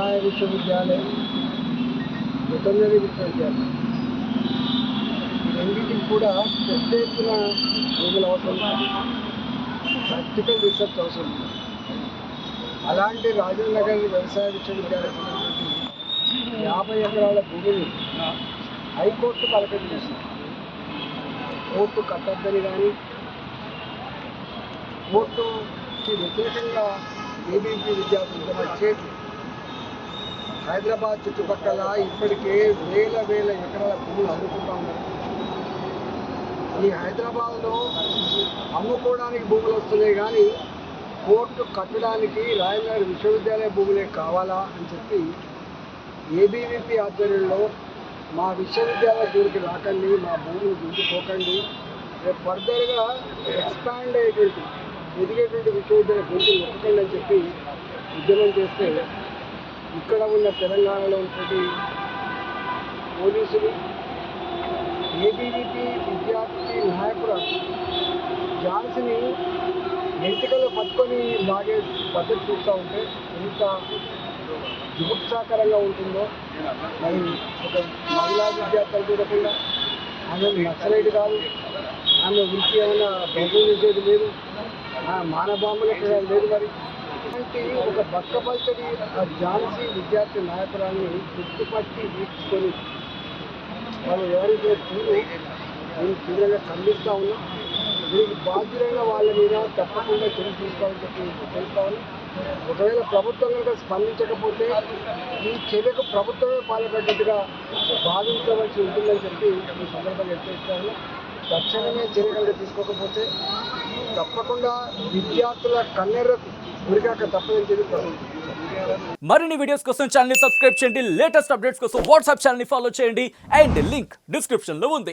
వ్యవసాయ విశ్వవిద్యాలయం, వెటర్నరీ విశ్వవిద్యాలయం ఈ రెండింటికి కూడా పెద్ద ఎత్తున భూములు అవసరం ఉంది, ప్రాక్టికల్ రీసెర్చ్ అవసరం ఉంది. అలాంటి రాజేంద్ర నగర్ వ్యవసాయ విశ్వవిద్యాలయం 50 ఎకరాల భూమిని హైకోర్టు పలకం చేసింది. కోర్టు కట్టద్దని కానీ కోర్టుకి వ్యతిరేకంగా ఏబీపీ విద్యార్థులు వచ్చే హైదరాబాద్ చుట్టుపక్కల ఇప్పటికే వేల ఎకరాల భూములు అమ్ముకుంటా ఉన్నారు. ఈ హైదరాబాద్లో అమ్ముకోవడానికి భూములు వస్తున్నాయి కానీ కోర్టు కట్టడానికి రాజేంద్ర విశ్వవిద్యాలయ భూములే కావాలా అని చెప్పి ఏబీవీపీ ఆధ్వర్యంలో మా విశ్వవిద్యాలయ జోలికి రాకండి, మా భూములు దించుకోకండి, రేపు ఫర్దర్గా ఎక్స్పాండ్ అయ్యేటువంటి ఎదిగేటువంటి విశ్వవిద్యాలయ భూములు నొక్కకండి అని చెప్పి ఉద్యమం చేస్తే ఇక్కడ ఉన్న తెలంగాణలో ఉన్నటువంటి పోలీసులు ఏబీవీపీ విద్యార్థి నాయకురాలు ఝాన్సీని ఎంటికలు పట్టుకొని లాగే పద్ధతి చూస్తూ ఉంటే ఎంత జుగుప్సాకరంగా ఉంటుందో. మరి ఒక మహిళా విద్యార్థులు చూడకుండా ఆమె నక్సలైట్ కాదు, ఆమె వృత్తి ఏమైనా దొంగలు చేసేది లేదు, మానబాంబులు ఎక్కడ లేదు. మరి అలాంటి ఒక బక్కపల్చడి ఝాన్సీ విద్యార్థి నాయకురాన్ని గుర్తుపట్టి వీడ్చుకొని వాళ్ళు ఎవరైతే తీరు నేను తీవ్రంగా ఖండిస్తూ ఉన్నాం. దీనికి బాధ్యులైన వాళ్ళ మీద తప్పకుండా చర్య తీసుకోవాలని చెప్పి తెలుస్తా ఉన్నాం. ఒకవేళ ప్రభుత్వం కనుక స్పందించకపోతే ఈ చర్యకు ప్రభుత్వమే పాల్పడ్డట్టుగా భావించవలసి ఉంటుందని చెప్పి ఈ సందర్భంగా హెచ్చరిస్తా ఉన్నాం. తక్షణమే చర్య కనుక తీసుకోకపోతే తప్పకుండా విద్యార్థుల కన్నెర్రకు గురికాక తప్పదని చెప్పి మరిన్ని వీడియోస్ కోసం ఛానల్ ని సబ్స్క్రైబ్ చేయండి, లేటెస్ట్ అప్డేట్స్ కోసం వాట్సాప్ ఛానల్ ని ఫాలో చేయండి అండ్ లింక్ డిస్క్రిప్షన్ లో ఉంది.